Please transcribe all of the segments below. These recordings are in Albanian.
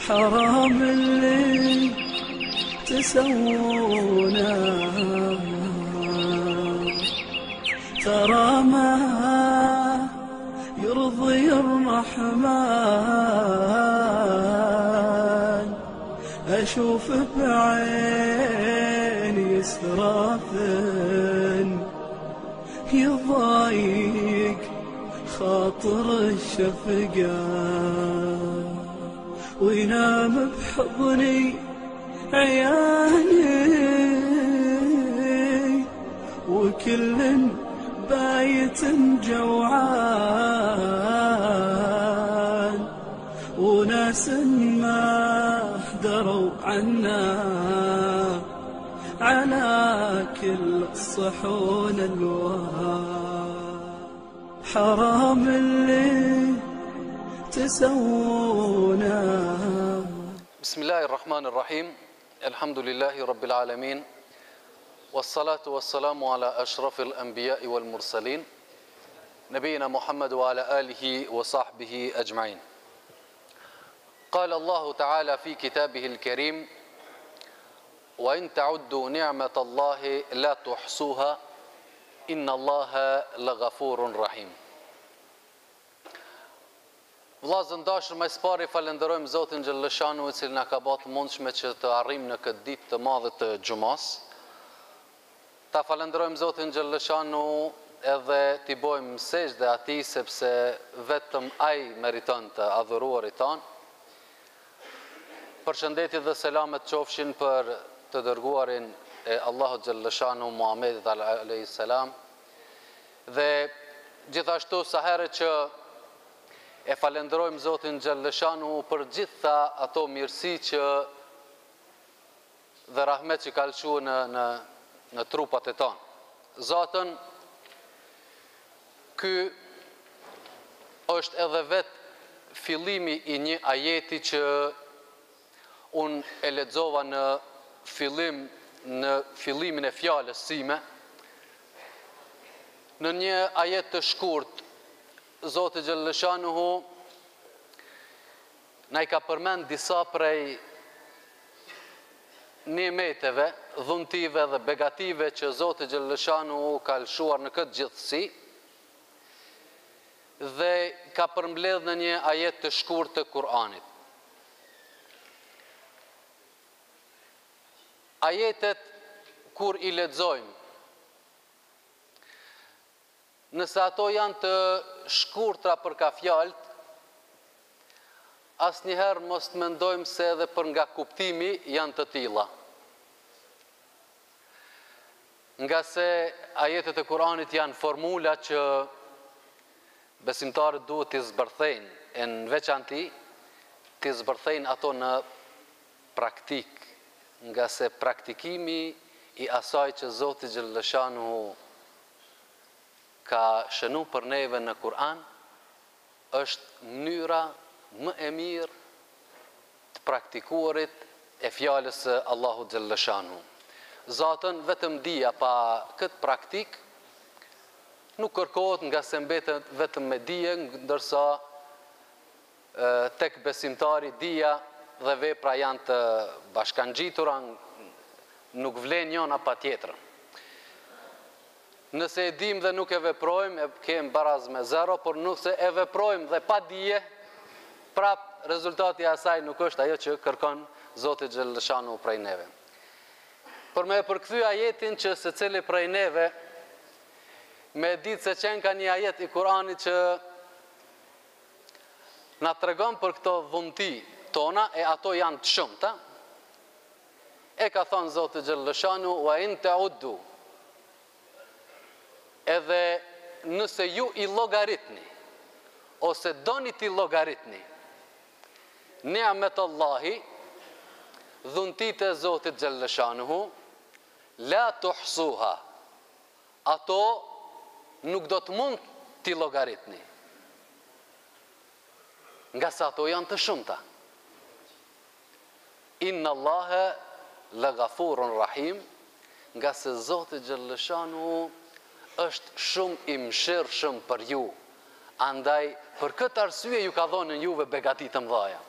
حرام اللي تسوونه، ترى ما يرضي الرحمن. أشوف بعيني إسرافل يضايق خاطر الشفقة، وينام بحضني عياني وكل بايت جوعان، وناس ما دروا عنا على كل الصحون الوان. حرام اللي تسوونه. بسم الله الرحمن الرحيم. الحمد لله رب العالمين، والصلاة والسلام على أشرف الأنبياء والمرسلين نبينا محمد وعلى آله وصحبه أجمعين. قال الله تعالى في كتابه الكريم: وإن تعدوا نعمة الله لا تحصوها إن الله لغفور رحيم. Vllazën dashur, më së pari falenderojmë Zotin Xhelleshanu i cili na ka bërë të mundshme që të arrijmë në këtë ditë të madhe të xumas. Ta falenderojmë Zotin Xhelleshanu edhe t'i bojmë sejdë atij sepse vetëm ai meriton të adhuruarit tan. Përshëndetje dhe selamet qofshin për të dërguarin e Allahut Xhelleshanu Muhamedit alayhis salam, dhe gjithashtu sa herë që e falenderojmë Zotin Xhelleshanu për gjitha ato mirësi që dhe rahmet që ka lëshuar në trupat e tonë. Zotën, ky është edhe vetë fillimi i një ajeti që unë e lexova në fillimin e fjalës sime. Në një ajet të shkurt, Zoti Xhelleshanuhu na i ka përmend disa prej nimeteve, dhuntive dhe begative që Zoti Xhelleshanuhu ka lëshuar në këtë gjithësi, dhe ka përmbledh në një ajet të shkurt të Kur'anit. Ajetet kur i lexojmë, nëse ato janë të shkurtra për ka fjalët, asnjëherë mos të mendojmë se edhe për nga kuptimi janë të tilla. Nga se ajetet e Kuranit janë formula që besimtarët duhet t'i zbërthejnë, e në veçanti t'i zbërthejnë ato në praktik, nga se praktikimi i asaj që Zoti Xhelleshanuhu ka shënu për neve në Kur'an është mënyra më e mirë të praktikuarit e fjalës së Allahut Xhelleshanuhu. Zatën vetëm dia pa këtë praktik nuk kërkohet, nga se mbetet vetëm me dije, ndërsa tek besimtari dija dhe vepra janë të bashkangjitura, nuk vlen njëna pa tjetrën. Nëse e dim dhe nuk e veprojmë, e kem baraz me zero, por nëse e veprojmë dhe pa dije, prap rezultati i asaj nuk është ajo që kërkon Zoti Xhelleshanuhu prej neve. Për me përkthy ajetin që secili prej neve me ditë se qenë ka një ajet i Kuranit që na tregon për këto dhunti tona, e ato janë të shumta. E ka thënë Zoti Xhelleshanuhu: wa in ta'uddu, edhe nëse ju i llogaritni ose doni ti llogaritni ni'met Allahi, dhuntit e Zotit Xhelleshanuhu, la tuhsuha, ato nuk do të mund ti llogaritni, nga sa ato janë të shumta. Inna Allaha laghafurun rahim, nga se Zoti Xhelleshanuhu është shumë i mëshirshëm për ju. Andaj, për këtë arsye ju ka dhënë juve begati të mëdha.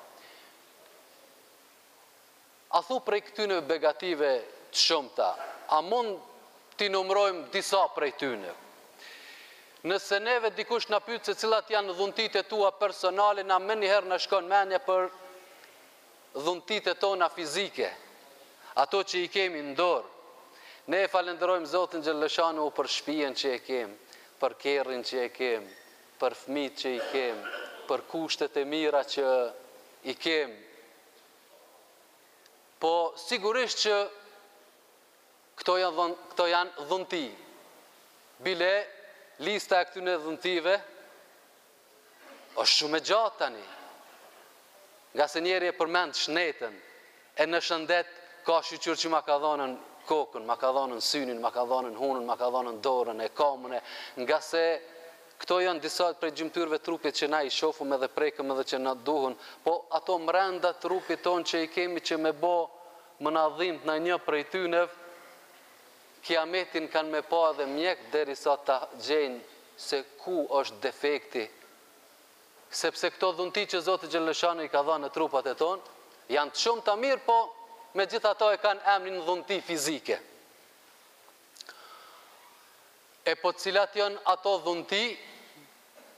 A thu prej këtyne begative të shumta, a mund t'i numrojmë disa prej tyne? Nëse neve dikush na pyet se cilat janë dhuntit e tua personale, na më njëherë na shkon mendja për dhuntit e tona fizike, ato që i kemi në dorë. Ne e falenderojmë Zotin Gjellëshanu për shtëpinë që e kemi, për kerrin që e kemi, për fëmijët që i kemi, për kushtet e mira që i kemi. Po sigurisht që këto janë dhunti. Bile lista e këtyne dhuntive është shumë e gjatë tani. Nga se njeri e përmend shnetën, e në shëndet ka shqyqyr që ma ka dhonën kokën, ma ka dhonën synin, ma ka dhonën hunën, ma ka dhonën dorën, e kamën, nga se këto janë disa prej gjymtyrëve trupit që na i shofum edhe prekëm edhe që na duhen, po ato mrenda trupit tonë që i kemi që me bo më na dhimt në një prej tynev, kiametin kanë me pa edhe mjek derisa ta gjenë se ku është defekti, sepse këto dhunti që Zoti Gjellëshanu i ka dhënë në trupat e tonë, janë të shumë të mirë, po me gjitha ato e kanë emrin dhunti fizike. E po cilat janë ato dhunti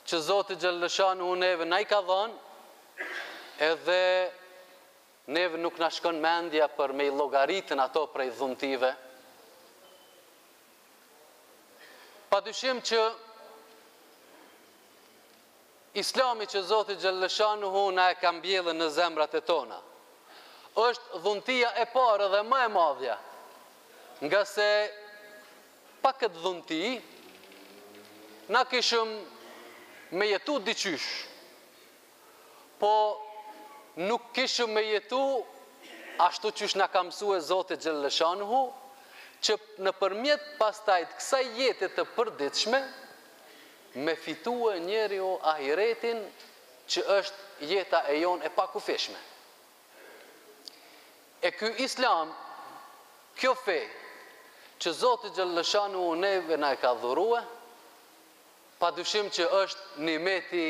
që Zoti Gjellëshanu neve na i ka dhënë, edhe neve nuk na shkon mendja për me i llogaritën ato prej dhuntive. Padyshim që Islami që Zoti Gjellëshanu na e ka mbjellë në zemrat e tona është dhuntia e parë dhe më e madhja, nga se pa këtë dhunti na kishëm me jetu diqysh, po nuk kishëm me jetu ashtu qysh na ka mësue Zoti Gjellëshanu, që në përmjet pastajt kësaj jetit të përditshme me fitue njeri o ahiretin që është jeta e jon e pakufishme. E ky Islam, kjo fe, që Zoti Gjellëshanu neve na e ka dhurue, padyshim që është nimeti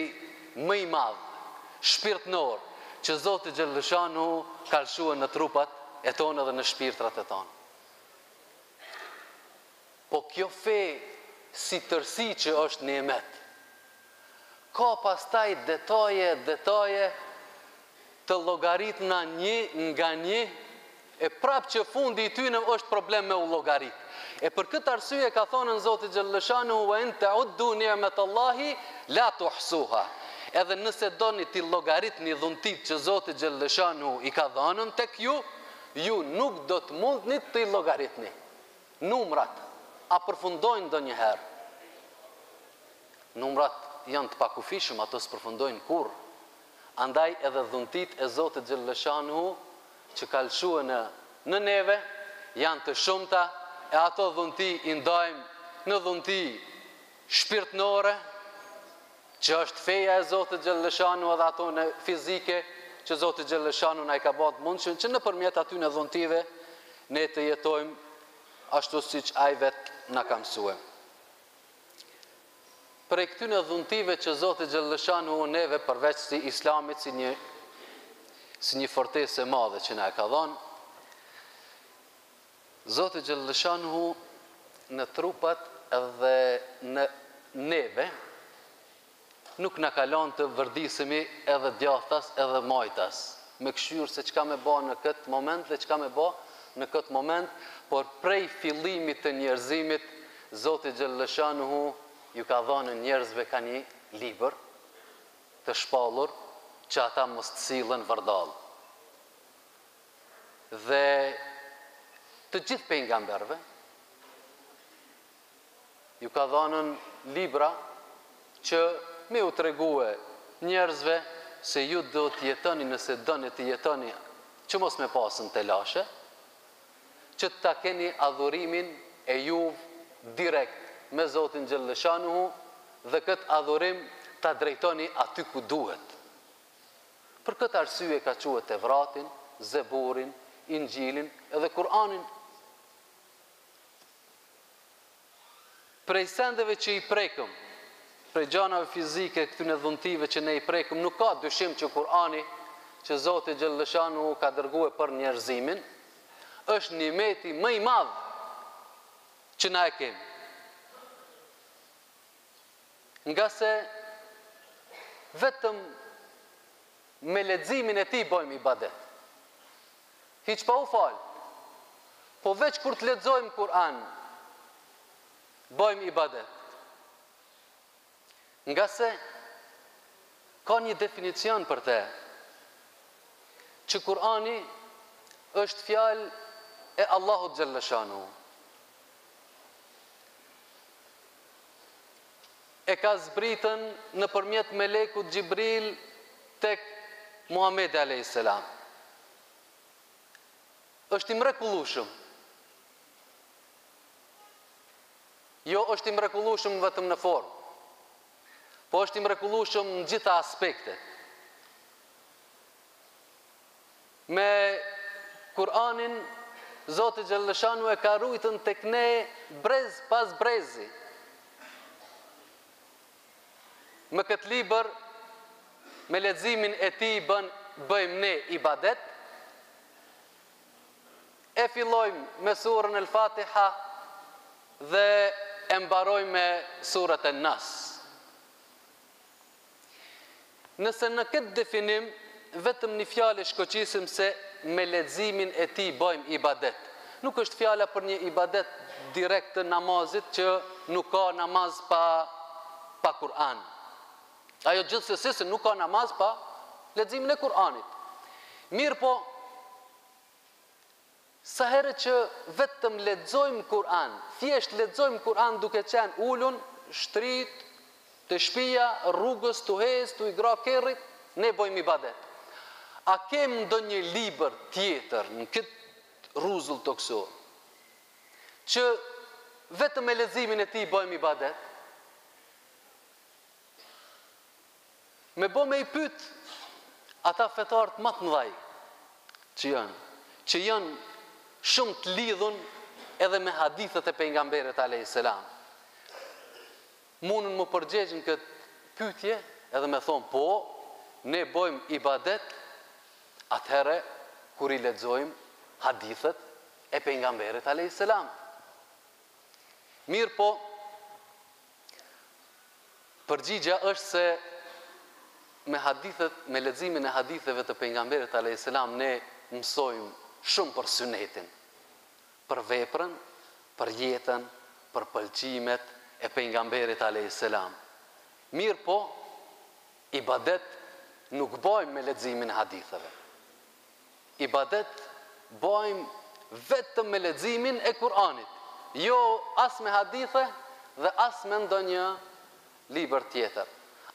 më i madh, shpirtnor, që Zoti Gjellëshanu ka lshue në trupat e tonë dhe në shpirtrat e tonë. Po kjo fe si tërsi që është nimet, ka pastaj detaje të llogaritna një nga një, e prap që fundi i tyne është problem me u llogarit. E për këtë arsye ka thonë në Zoti Gjellëshanu wa in ta'uddu ni'matallahi la tuhsuha. Edhe nëse doni ti llogaritni dhuntit që Zoti Gjellëshanu i ka dhënën tek ju nuk do të mundni të i llogaritni. Numrat a përfundojnë ndonjëherë. Numrat janë të pakufishëm, ato s'përfundojnë kurrë. Andaj edhe dhuntit e Zotit Gjellëshanu që ka lshue në neve janë të shumta, e ato dhunti i ndajmë në dhunti shpirtnore, që është feja e Zotit Gjellëshanu edhe ato në fizike që Zotit Gjellëshanu na i ka bërë mundshëm që nëpërmjet aty në dhuntive ne të jetojmë ashtu siç ai vetë na ka mësue. Prej këtyne dhuntive që Zoti Gjellëshanu neve përveç si Islamit si një fortesë e madhe që na e ka dhënë, Zoti Gjellëshanu në trupat edhe në neve nuk na ka lënë të vërdisemi edhe djathtas edhe majtas, me këshyrë se çka me bë në këtë moment dhe çka me bë në këtë moment, por prej fillimit të njerëzimit Zoti Gjellëshanu ju ka dhënë njerëzve ka një libër të shpallur që ata mos të sillen vërdall. Dhe të gjithë pejgamberëve ju ka dhënë libra që me u tregue njerëzve se ju do të jetoni nëse doni të jetoni që mos me pasën të lashe, që ta keni adhurimin e juve direkt me Zotin Gjellëshanu dhe këtë adhurim ta drejtoni aty ku duhet. Për këtë arsye ka quhet Tevratin, Zeburin, Injilin edhe Kur'anin. Prej sendeve që i prekëm, prej gjanave fizike këtyne dhuntive që ne i prekëm, nuk ka dyshim që Kur'ani, që Zoti Gjallëshanu ka dërguar për njerëzimin, është nimeti më i madh që na e kemi. Nga se vetëm me leximin e tij bëjmë ibadet. Hiç pa u fal. Po veç kur të lexojmë Kur'an, bëjmë ibadet. Nga se ka një definicion për te, që Kur'ani është fjalë e Allahut Gjallëshanu. E ka zbritën nëpërmjet melekut Gjibril tek Muhamedi a.s. Është i mrekullueshëm. Jo është i mrekullueshëm vetëm në formë, po është i mrekullueshëm në gjitha aspektet. Me Kur'anin, Zoti Gjallëshanu e ka rujtën tek ne brez pas brezi. Me këtë libër, me leximin e tij bëjmë ne ibadet. E fillojmë me surën El-Fatiha dhe e mbarojmë me surën En-Nas. Nëse në këtë definim vetëm një fjalë shkoqisim se me leximin e tij bëjmë ibadet. Nuk është fjala për një ibadet direkt të namazit që nuk ka namaz pa Kur'an. Ajo gjithsesi se nuk ka namaz pa leximin e Kur'anit. Mirë po, sa herë që vetëm lexojmë Kur'an, thjesht lexojmë Kur'an duke qenë ulun, shtrit, të shtëpia, rrugës, tuhes, tu i gra kerrit, ne bëjmë ibadet. A kem ndonjë libër tjetër në këtë rruzull të këso, që vetëm me leximin e tij bëjmë ibadet? Me bo me i pyt ata fetarët më të mëdhaj që janë shumë të lidhun edhe me hadithet e pejgamberit a.s. Mundën më përgjegjën këtë pytje edhe me thonë po, ne bojmë ibadet atëhere kur i lexojmë hadithet e pejgamberit a.s. Mirë po, përgjigja është se me leximin e haditheve të pejgamberit a.s. ne mësojmë shumë për sunetin, për veprën, për jetën, për pëlqimet e pejgamberit a.s. Mirë po, ibadet nuk bëjmë me leximin e haditheve. Ibadet bëjmë vetëm me leximin e Kur'anit, jo as me hadithe dhe as me ndonjë libër tjetër.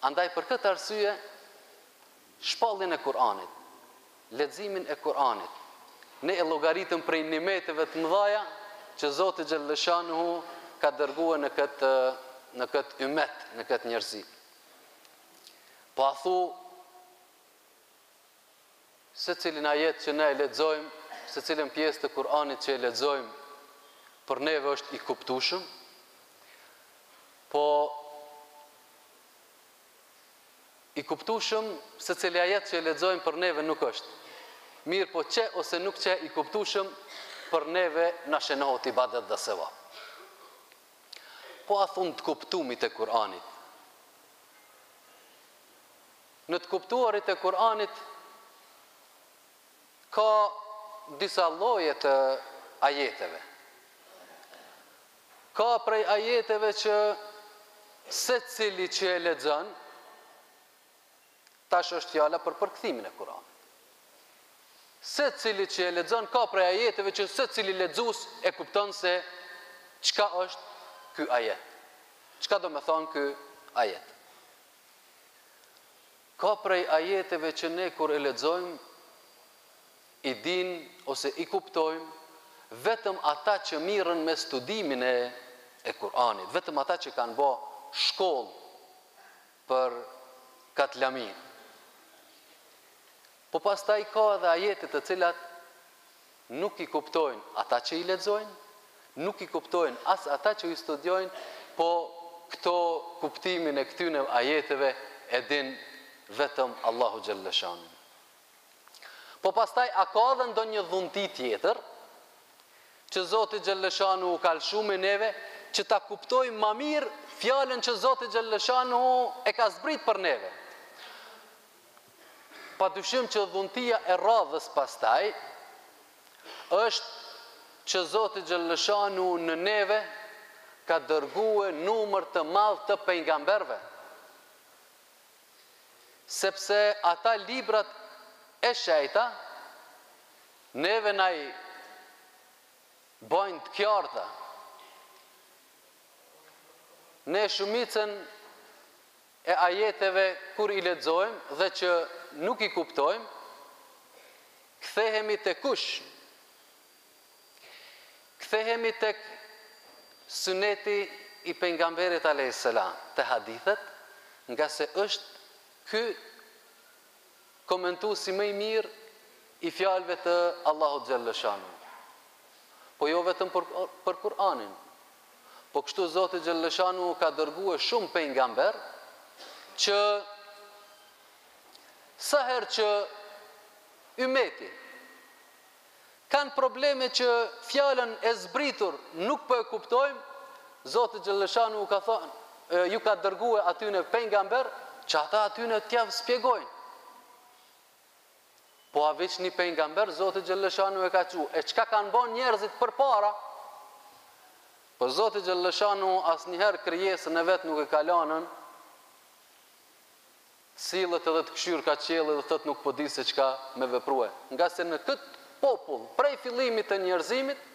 Andaj për këtë arsye, shpalljen e Kur'anit, leximin e Kur'anit, ne e llogaritëm prej nimeteve të mëdha që Zoti Gjallëshanu ka dërguar në këtë ymmet, në këtë njerëzi. Po a thu se cilin ajet që ne e lexojmë, se cilin pjesë të Kur'anit që e lexojmë, për neve është i kuptueshëm, po i kuptueshëm se cili ajet që e lexojmë për neve nuk është. Mirë po që ose nuk që i kuptueshëm për neve na shënohet ibadet dhe sevap. Po a thunë të kuptumit e Kur'anit. Në të kuptuarit e Kur'anit ka disa lloje të ajeteve. Ka prej ajeteve që secili që e lexon, tash është fjala për përkthimin e Kur'anit. Secili që e lexon ka prej ajeteve që secili lexues e kupton se çka është ky ajet. Çka do me thonë ky ajet. Ka prej ajeteve që ne kur e lexojmë i din ose i kuptojmë vetëm ata që mirën me studimin e Kur'anit, vetëm ata që kanë bë shkollë për katlamin. Po pastaj ka edhe ajete të cilat nuk i kuptojnë ata që i lexojnë, nuk i kuptojnë as ata që i studiojnë, po këto kuptimin e këtyre ajeteve e din vetëm Allahu Gjallëshanu. Po pastaj a ka dhe ndonjë dhunti tjetër që Zoti Gjellëshanu u kalshu me neve, që ta kuptojmë ma mirë fjalën që Zoti Gjellëshanu e ka zbrit për neve. Pa dyshim që dhuntia e radhës pastaj është që Zoti Gjellëshanu në neve ka dërguar numër të madh të pejgamberëve. Sepse ata librat e shejta neve na i bojnë të qarta. Ne shumicën e ajeteve kur i lexojmë dhe që nuk i kuptojmë, kthehemi te kush? Kthehemi tek suneti i pejgamberit alayhis salam, te hadithet, nga se është ky komentuesi më i mirë i fjalëve të Allahut xhallashanu. Po jo vetëm për Kur'anin, po kështu Zoti xhallashanu ka dërguar shumë pejgamber që sa herë që ymeti kanë probleme që fjalën e zbritur nuk po e kuptojmë, Zoti xhallashanu ka thënë, ju ka dërguar aty në pejgamber që ata aty në t'ja spjegojnë. Po a veç një pejgamber Zoti xhallashanu e ka thënë, e çka kanë bën njerëzit përpara? Po Zoti xhallashanu asnjëherë krijesën e vet nuk e ka lënën, sillet edhe të këshyr ka qielli dhe thot nuk po di se çka me veprue. Nga se në këtë popull, prej fillimit të njerëzimit,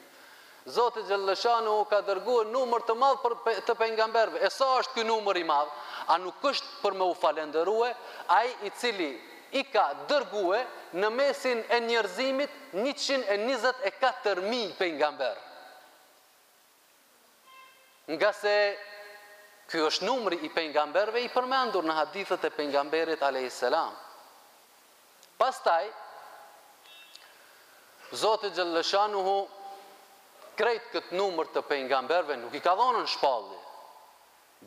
Zoti xhallashanu ka dërguar numër të madh të pejgamberëve. E sa është ky numër i madh? A nuk është për me u falenderue ai i cili i ka dërguar në mesin e njerëzimit 124.000 pejgamber. Nga se ky është numri i pejgamberëve i përmendur në hadithet e pejgamberit alayhis salam. Pastaj Zoti xhallashanu krejt këtë numër të pejgamberëve nuk i ka dhënë në shpallje.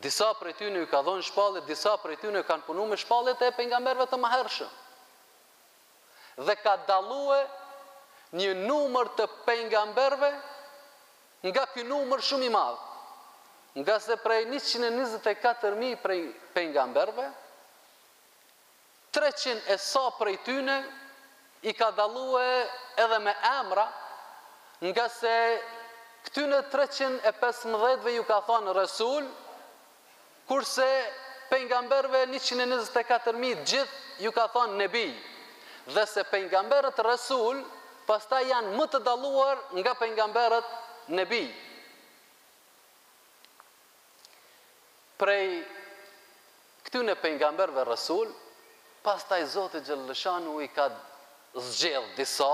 Disa prej tyre i ka dhënë shpallje, disa prej tyre kanë punuar me shpalljet e pejgamberëve të mëhershëm. Dhe ka dalluar një numër të pejgamberëve nga ky numër shumë i madh. Nga se prej 124.000 prej pejgamberëve, 300 e sa prej tyre i ka dalluar edhe me emra, nga se këtyne 315 ju ka thonë Rasul, kurse pejgamberëve 124.000 gjithë ju ka thonë Nebi. Dhe se pejgamberët Rasul pastaj janë më të dalluar nga pejgamberët Nebi. Prej këtyne pejgamberëve Rasul, pastaj Zoti xhallashanu i ka zgjedh disa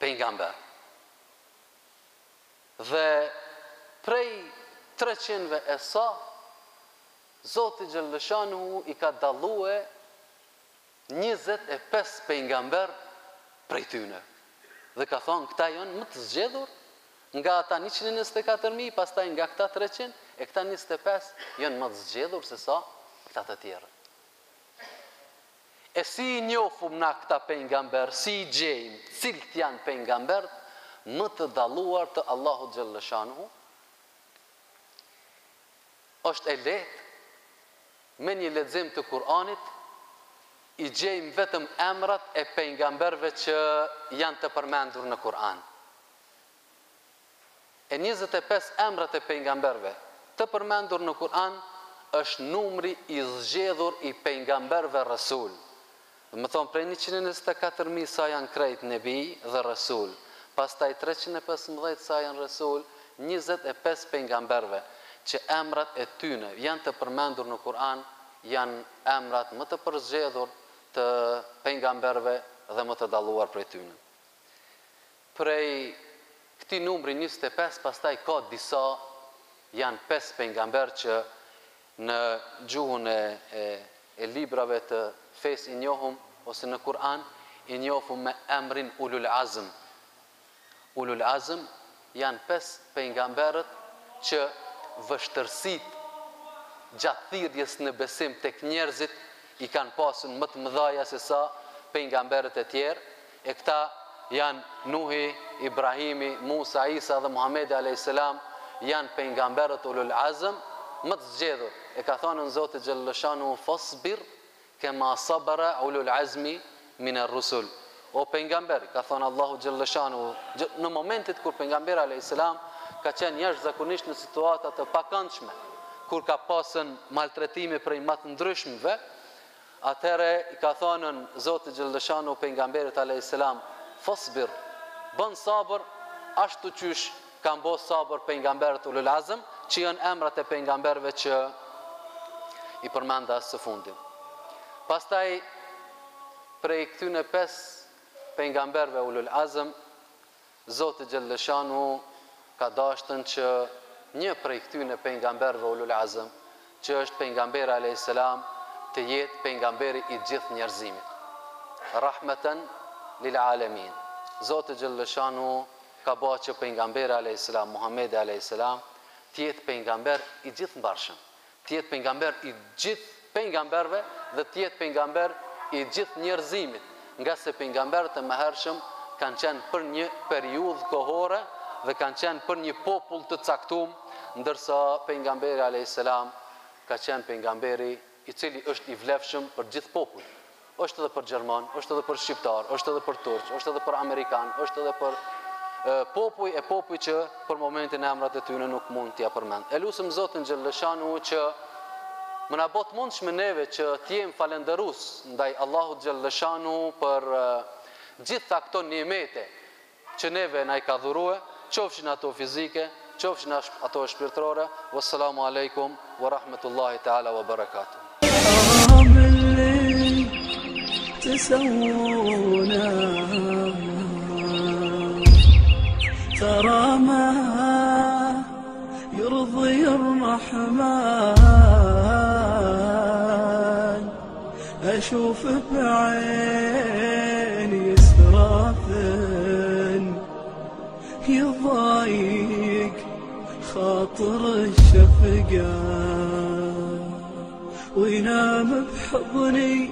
pejgamber. Dhe prej 300 e sa, Zoti xhallashanu i ka dalluar 25 pejgamber prej tyne. Dhe ka thonë, këta janë më të zgjedhur nga ata 124.000, pastaj nga këta 300, e këta 25 janë më të zgjedhur se sa këta të tjerë. E si i njofum na këta pejgamber, si i gjejmë, cilët janë pejgamberët më të dalluar të Allahut xhallashanu? Është e lehtë me një lexim të Kur'anit i gjejmë vetëm emrat e pejgamberëve që janë të përmendur në Kur'an. E 25 emrat e pejgamberëve të përmendur në Kur'an është numri i zgjedhur i pejgamberëve Rasul. Më thonë, prej 124.000 sa janë krejt Nebi dhe Rasul, pastaj 315 sa janë Rasul, 25 pejgamberëve që emrat e tyne janë të përmendur në Kur'an, janë emrat më të përzgjedhur të pejgamberëve dhe më të dalluar prej tyne. Prej këtij numri 25, pastaj ka disa, janë 5 pejgamber që në gjuhën e librave të fesë i njohum, ose në Kur'an i njohum me emrin Ulul Azm. Ulul Azm janë 5 pejgamberët që vështërsit gjatë thirrjes në besim tek njerëzit i kanë pasur më të mëdhaja se sa pejgamberët e tjerë, E këta janë Nuhi, Ibrahimi, Musa, Isa dhe Muhamedi a.s. janë pejgamberët ulul azm më të zgjedhur. E ka thënë Zoti xhallashanu fasbir kema sabara ulul azmi min ar-rusul. O pejgamber, ka thënë Allahu xhallashanu në momentet kur pejgamberi a.s. ka qenë jashtëzakonisht në situata të pakëndshme, kur ka pasën maltretime prej më të ndryshmëve, atëherë i ka thënë Zoti xhallashanu pejgamberit a.s. fasbir, bën sabër ashtu qysh kanë bo sabër pejgamberët ulul azm, që janë emrat e pejgamberëve që i përmenda së fundit. Pastaj prej këtyne 5 pejgamberëve ulul azm, Zoti xhallashanu ka dashur që një prej këtyne pejgamberëve ulul azm, që është pejgamberi alayhis salam, të jetë pejgamberi i gjithë njerëzimit. Rahmatan lil alamin. Zoti xhallashanu ka bëu që pejgamberi alayhis salam, Muhamedi alayhis salam, të jetë pejgamber i gjithë mbarshëm, të jetë pejgamber i gjithë pejgamberëve dhe të jetë pejgamber i gjithë njerëzimit, nga se pejgamberët e mëhershëm kanë qenë për një periudhë kohore dhe kanë qenë për një popull të caktuar, ndërsa pejgamberi alayhis salam ka qenë pejgamberi i cili është i vlefshëm për gjithë popull. Është edhe për gjerman, është edhe për shqiptar, është edhe për turq, është edhe për amerikan, është edhe për popuj që për momentin emrat e tyre nuk mund t'ja përmend. E lutem Zotin xhallashanu që më na bot mundshme neve që t'jem falënderues ndaj Allahut xhallashanu për gjitha këto nimete që neve na i ka dhuruar, qofshin ato fizike, qofshin ato shpirtërore. Wassalamu alaikum wa rahmatullahi ta'ala wa barakatuh. ترى ما يرضي الرحمن أشوف بعيني إسرافا يضايق خاطر الشفقة وينام بحضني